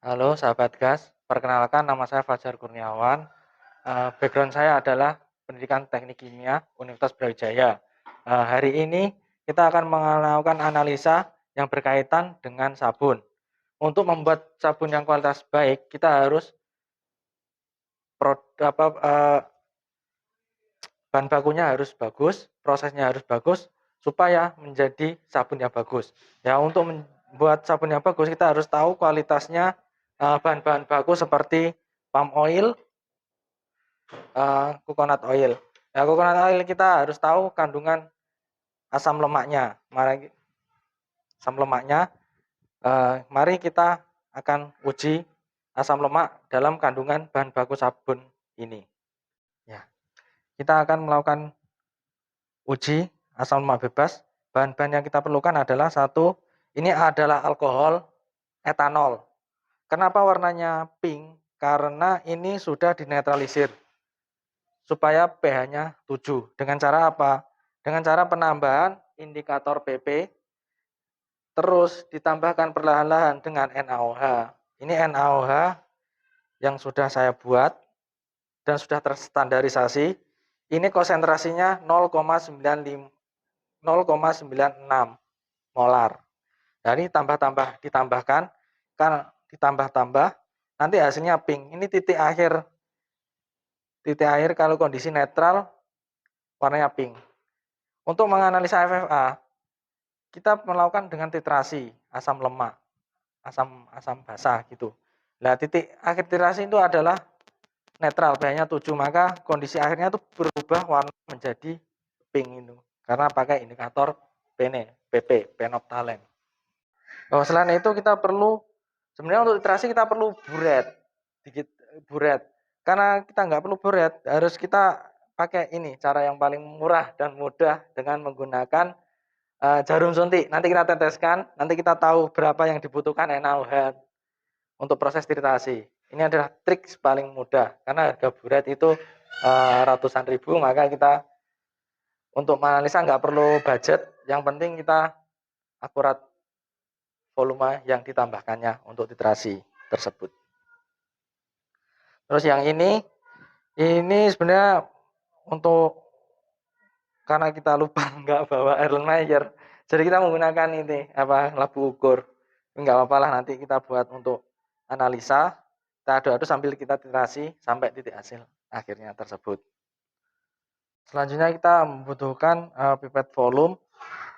Halo sahabat gas, perkenalkan nama saya Fajar Kurniawan. Background saya adalah pendidikan teknik kimia Universitas Brawijaya. Hari ini kita akan melakukan analisa yang berkaitan dengan sabun. Untuk membuat sabun yang kualitas baik, kita harus bahan bakunya harus bagus, prosesnya harus bagus supaya menjadi sabun yang bagus. Ya, untuk membuat sabun yang bagus kita harus tahu kualitasnya bahan-bahan baku seperti palm oil, coconut oil. Ya, coconut oil kita harus tahu kandungan asam lemaknya. Mari kita akan uji asam lemak dalam kandungan bahan baku sabun ini. Ya, kita akan melakukan uji asam lemak bebas. Bahan-bahan yang kita perlukan adalah satu, ini adalah alkohol etanol. Kenapa warnanya pink? Karena ini sudah dinetralisir supaya pH-nya 7. Dengan cara apa? Dengan cara penambahan indikator PP, terus ditambahkan perlahan-lahan dengan NaOH. Ini NaOH yang sudah saya buat dan sudah terstandarisasi. Ini konsentrasinya 0,96 molar. Dari ditambahkan, karena ditambah-tambah, nanti hasilnya pink. Ini titik akhir kalau kondisi netral warnanya pink. Untuk menganalisa FFA, kita melakukan dengan titrasi asam lemak, asam basah gitu. Nah, titik akhir titrasi itu adalah netral, pH-nya 7, maka kondisi akhirnya itu berubah warna menjadi pink itu. Karena pakai indikator PP, phenolphthalein. Selain itu kita perlu, sebenarnya untuk literasi kita perlu buret. Karena kita nggak perlu buret, harus kita pakai ini cara yang paling murah dan mudah dengan menggunakan jarum suntik. Nanti kita teteskan, nanti kita tahu berapa yang dibutuhkan NaOH untuk proses titrasi. Ini adalah trik paling mudah karena harga buret itu ratusan ribu, maka kita untuk menganalisa nggak perlu budget, yang penting kita akurat volume yang ditambahkannya untuk titrasi tersebut. Terus yang ini sebenarnya untuk, karena kita lupa nggak bawa Erlenmeyer, jadi kita menggunakan ini labu ukur. Nggak apa-apa lah, nanti kita buat untuk analisa, kita adu-adu sambil kita titrasi sampai titik hasil akhirnya tersebut. Selanjutnya kita membutuhkan pipet volume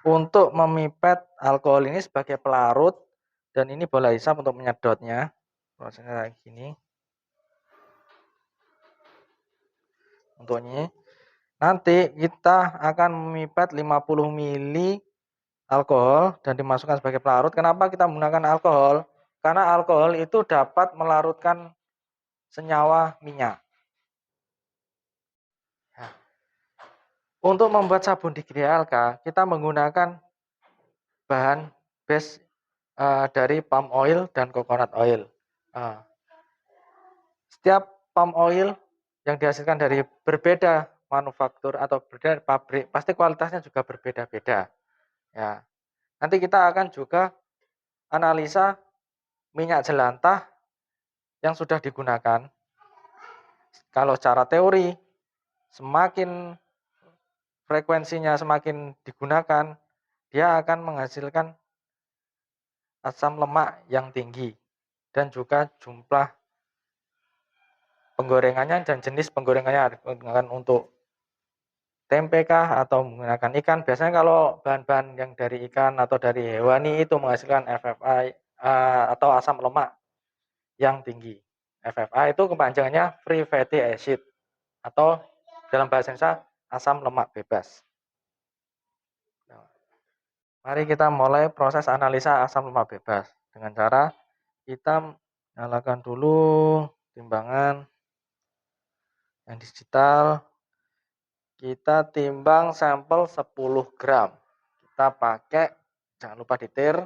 untuk memipet alkohol ini sebagai pelarut, dan ini bola hisap untuk menyedotnya. Prosesnya kayak gini. Untuk ini nanti kita akan memipet 50 ml alkohol dan dimasukkan sebagai pelarut. Kenapa kita menggunakan alkohol? Karena alkohol itu dapat melarutkan senyawa minyak. Nah, untuk membuat sabun DGDLK kita menggunakan bahan base dari palm oil dan coconut oil. Setiap palm oil yang dihasilkan dari berbeda manufaktur atau berbeda pabrik, pasti kualitasnya juga berbeda-beda. Ya. Nanti kita akan juga analisa minyak jelantah yang sudah digunakan. Kalau secara teori, semakin frekuensinya semakin digunakan, dia akan menghasilkan asam lemak yang tinggi dan juga jumlah penggorengannya dan jenis penggorengannya digunakan untuk tempe kah atau menggunakan ikan. Biasanya kalau bahan-bahan yang dari ikan atau dari hewani itu menghasilkan FFA atau asam lemak yang tinggi. FFA itu kepanjangannya free fatty acid atau dalam bahasa Indonesia asam lemak bebas. Mari kita mulai proses analisa asam lemak bebas dengan cara kita nyalakan dulu timbangan yang digital. Kita timbang sampel 10 gram. Kita pakai, jangan lupa ditir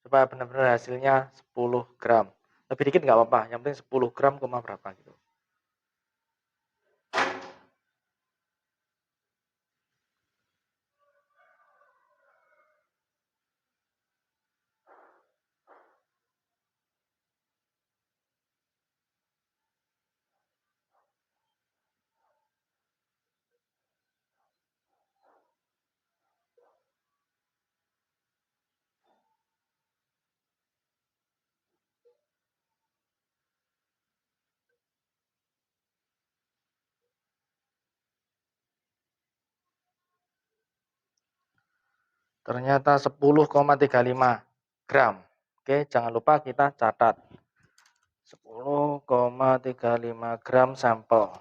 supaya benar-benar hasilnya 10 gram. Lebih dikit nggak apa-apa, yang penting 10 gram koma berapa gitu. Ternyata 10,35 gram. Oke, jangan lupa kita catat. 10,35 gram sampel.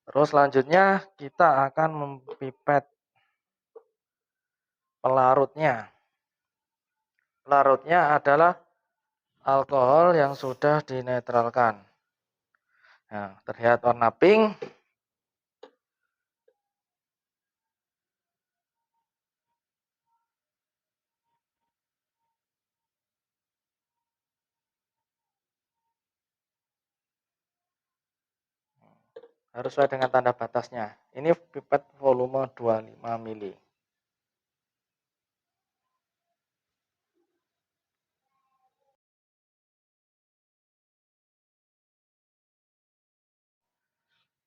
Terus selanjutnya kita akan mempipet pelarutnya. Pelarutnya adalah alkohol yang sudah dinetralkan. Nah, terlihat warna pink. Harus sesuai dengan tanda batasnya. Ini pipet volume 25 mili.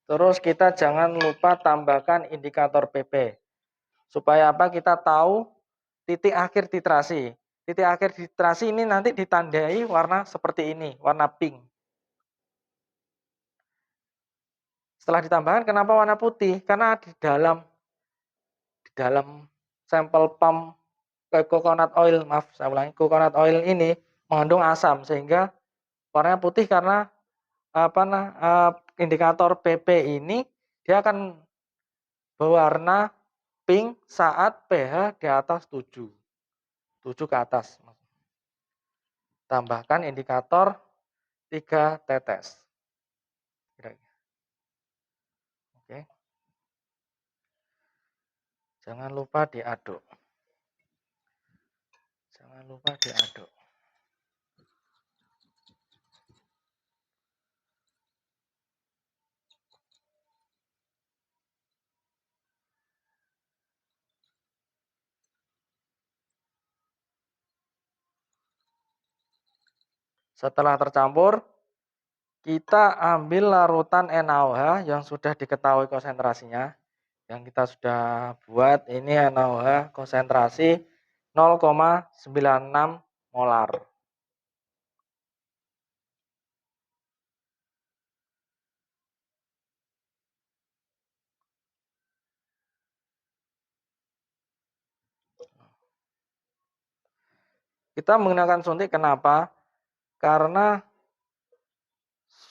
Terus kita jangan lupa tambahkan indikator PP. Supaya apa? Kita tahu titik akhir titrasi. Titik akhir titrasi ini nanti ditandai warna seperti ini, warna pink. Setelah ditambahkan, kenapa warna putih? Karena di dalam sampel pump coconut oil, maaf saya ulangi, coconut oil ini mengandung asam sehingga warnanya putih karena indikator PP ini dia akan berwarna pink saat pH di atas 7. 7 ke atas. Tambahkan indikator 3 tetes. Oke. Jangan lupa diaduk. Jangan lupa diaduk. Setelah tercampur, kita ambil larutan NaOH yang sudah diketahui konsentrasinya. Yang kita sudah buat ini NaOH konsentrasi 0,96 molar. Kita menggunakan suntik kenapa? Karena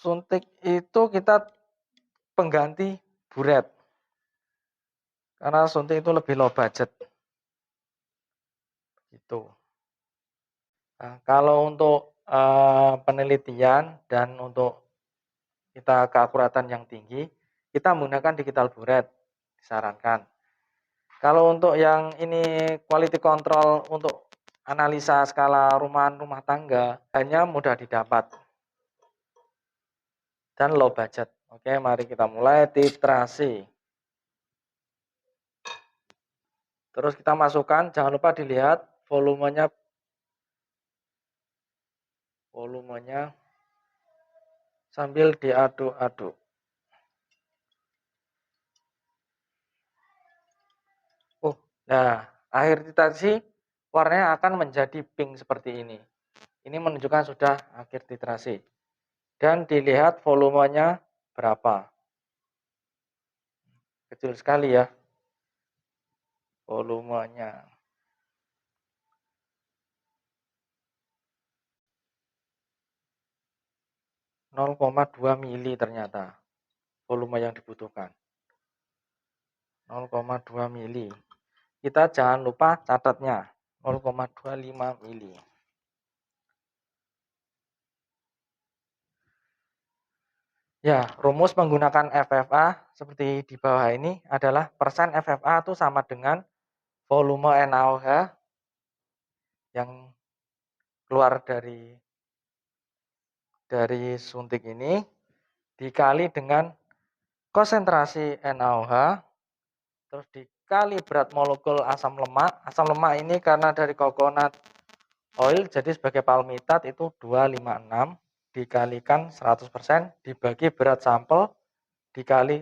suntik itu kita pengganti buret. Karena suntik itu lebih low budget. Itu. Nah, kalau untuk penelitian dan untuk kita keakuratan yang tinggi, kita menggunakan digital buret, disarankan. Kalau untuk yang ini quality control untuk analisa skala rumahan rumah tangga, hanya mudah didapat dan low budget. Oke, mari kita mulai titrasi. Terus kita masukkan, jangan lupa dilihat volumenya sambil diaduk-aduk. Nah, akhir titrasi warnanya akan menjadi pink seperti ini. Ini menunjukkan sudah akhir titrasi. Dan dilihat volumenya berapa. Kecil sekali ya volumenya. (0,2 mili ternyata volume yang dibutuhkan. 0,2 mili. Kita jangan lupa catatnya 0,25 mili. Ya, rumus menggunakan FFA seperti di bawah ini adalah persen FFA itu sama dengan volume NaOH yang keluar dari suntik ini dikali dengan konsentrasi NaOH terus dikali berat molekul asam lemak. Asam lemak ini karena dari coconut oil jadi sebagai palmitat itu 256 dikalikan 100% dibagi berat sampel dikali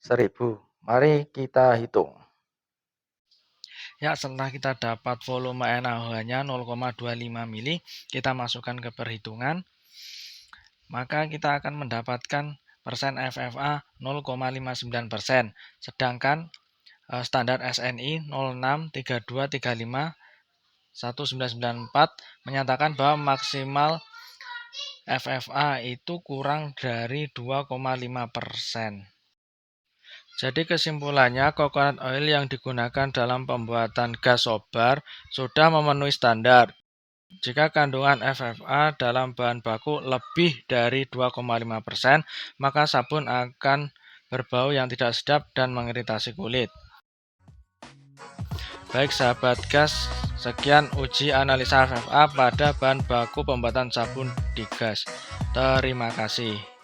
1000. Mari kita hitung. Ya, setelah kita dapat volume NaOH-nya 0,25 mili, kita masukkan ke perhitungan. Maka kita akan mendapatkan persen FFA 0,59%. Sedangkan standar SNI 0632351994 menyatakan bahwa maksimal FFA itu kurang dari 2,5%. Jadi kesimpulannya, coconut oil yang digunakan dalam pembuatan gas sobar sudah memenuhi standar. Jika kandungan FFA dalam bahan baku lebih dari 2,5%, maka sabun akan berbau yang tidak sedap dan mengiritasi kulit. Baik sahabat gas, sekian uji analisa FFA pada bahan baku pembuatan sabun di gas. Terima kasih.